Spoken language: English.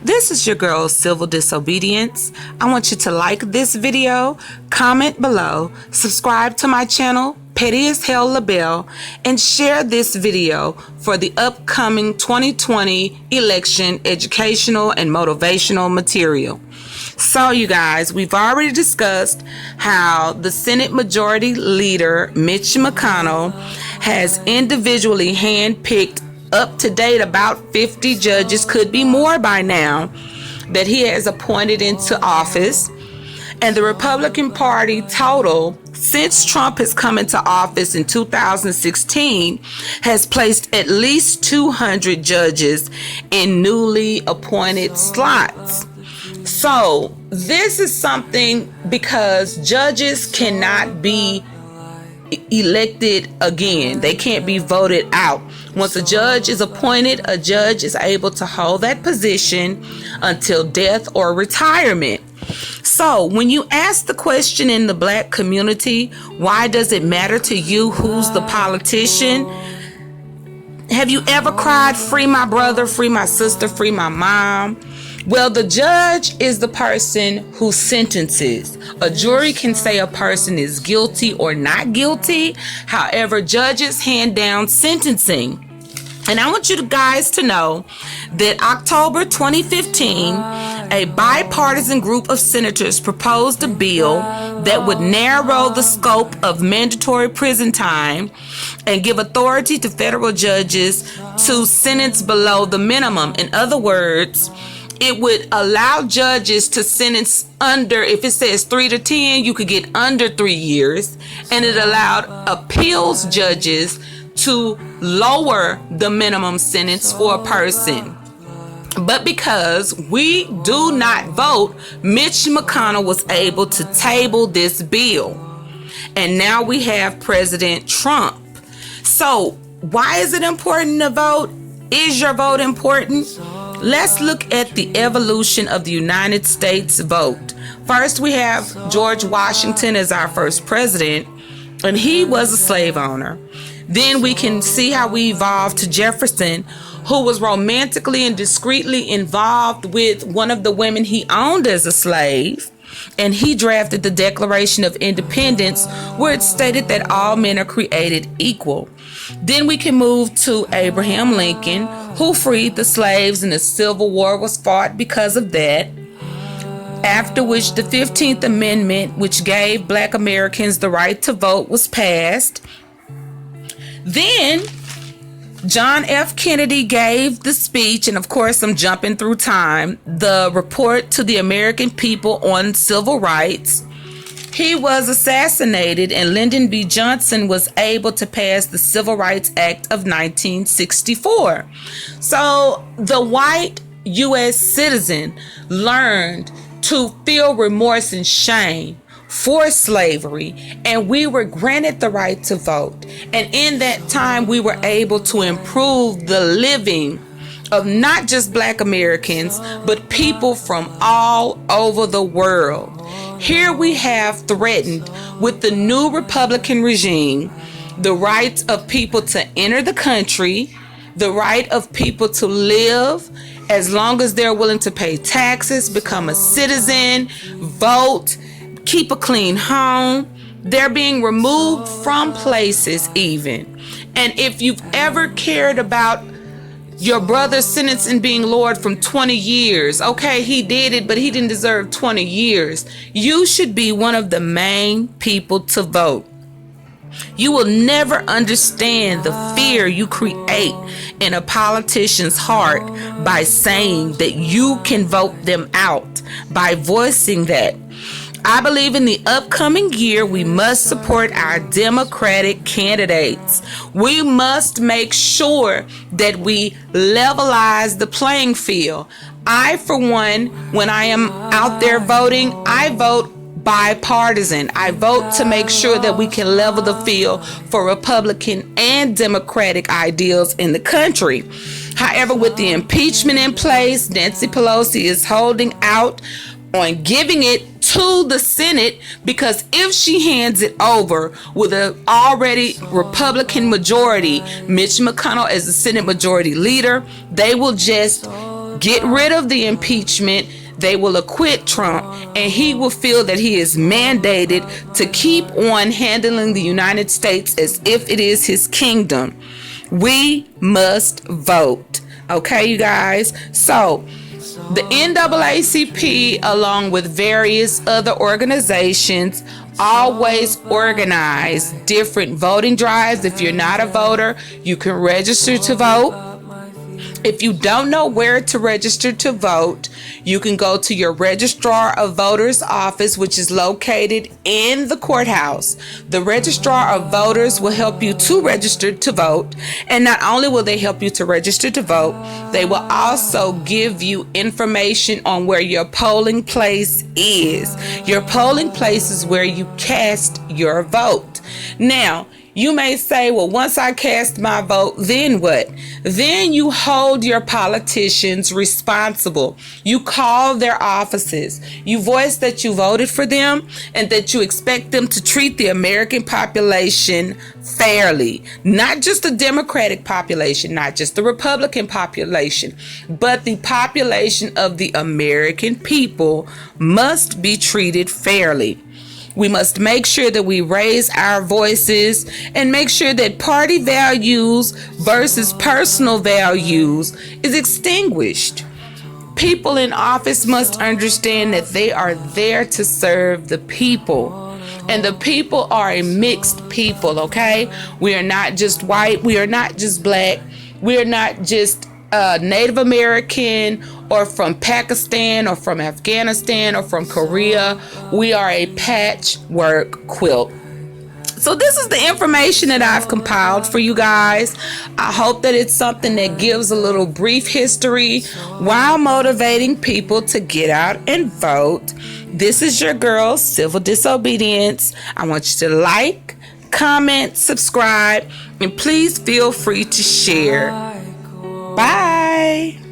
This is your girl, Civil Disobedience. I want you to like this video, comment below, subscribe to my channel, Petty as Hell LaBelle, and share this video for the upcoming 2020 election educational and motivational material. So you guys, we've already discussed how the Senate Majority Leader, Mitch McConnell, has individually handpicked up to date about 50 judges, could be more by now, that he has appointed into office. And the Republican Party total, since Trump has come into office in 2016, has placed at least 200 judges in newly appointed slots. So this is something because judges cannot be elected again. They can't be voted out. Once a judge is appointed, a judge is able to hold that position until death or retirement. So when you ask the question in the black community, why does it matter to you who's the politician? Have you ever cried, free my brother, free my sister, free my mom? Well, the judge is the person who sentences. A jury can say a person is guilty or not guilty. However, judges hand down sentencing. And I want you guys to know that October 2015, a bipartisan group of senators proposed a bill that would narrow the scope of mandatory prison time and give authority to federal judges to sentence below the minimum. In other words, it would allow judges to sentence under, if it says 3 to 10, you could get under 3 years. And it allowed appeals judges to lower the minimum sentence for a person. But because we do not vote, Mitch McConnell was able to table this bill. And now we have President Trump. So why is it important to vote? Is your vote important? Let's look at the evolution of the United States vote. First, we have George Washington as our first president, and he was a slave owner. Then we can see how we evolved to Jefferson, who was romantically and discreetly involved with one of the women he owned as a slave. And he drafted the Declaration of Independence, where it stated that all men are created equal. Then we can move to Abraham Lincoln, who freed the slaves, and the Civil War was fought because of that. After which the 15th Amendment, which gave Black Americans the right to vote, was passed. Then John F. Kennedy gave the speech, and of course I'm jumping through time, the report to the American people on civil rights. He was assassinated, and Lyndon B. Johnson was able to pass the Civil Rights Act of 1964. So the white U.S. citizen learned to feel remorse and shame for slavery, and we were granted the right to vote. And in that time, we were able to improve the living of not just Black Americans, but people from all over the world. Here we have threatened with the new Republican regime the rights of people to enter the country, the right of people to live as long as they're willing to pay taxes, become a citizen, vote, keep a clean home. They're being removed from places even. And if you've ever cared about your brother's sentence and being lowered from 20 years, okay, he did it, but he didn't deserve 20 years. You should be one of the main people to vote. You will never understand the fear you create in a politician's heart by saying that you can vote them out, by voicing that. I believe in the upcoming year, we must support our Democratic candidates. We must make sure that we levelize the playing field. I, for one, when I am out there voting, I vote bipartisan. I vote to make sure that we can level the field for Republican and Democratic ideals in the country. However, with the impeachment in place, Nancy Pelosi is holding out on giving it to the Senate, because if she hands it over with an already Republican majority, Mitch McConnell as the Senate Majority Leader, they will just get rid of the impeachment, they will acquit Trump, and he will feel that he is mandated to keep on handling the United States as if it is his kingdom. We must vote. Okay, you guys? So, the NAACP, along with various other organizations, always organize different voting drives. If you're not a voter, you can register to vote. If you don't know where to register to vote, you can go to your registrar of voters office, which is located in the courthouse. The registrar of voters will help you to register to vote. And not only will they help you to register to vote, they will also give you information on where your polling place is. Your polling place is where you cast your vote. Now, you may say, well, once I cast my vote, then what? Then you hold your politicians responsible. You call their offices. You voice that you voted for them and that you expect them to treat the American population fairly. Not just the Democratic population, not just the Republican population, but the population of the American people must be treated fairly. We must make sure that we raise our voices and make sure that party values versus personal values is extinguished. People in office must understand that they are there to serve the people. And the people are a mixed people, okay? We are not just white. We are not just black. We are not just Native American or from Pakistan or from Afghanistan or from Korea. We are a patchwork quilt. So this is the information that I've compiled for you guys. I hope that it's something that gives a little brief history while motivating people to get out and vote. This is your girl, Civil Disobedience. I want you to like, comment, subscribe, and please feel free to share. Bye.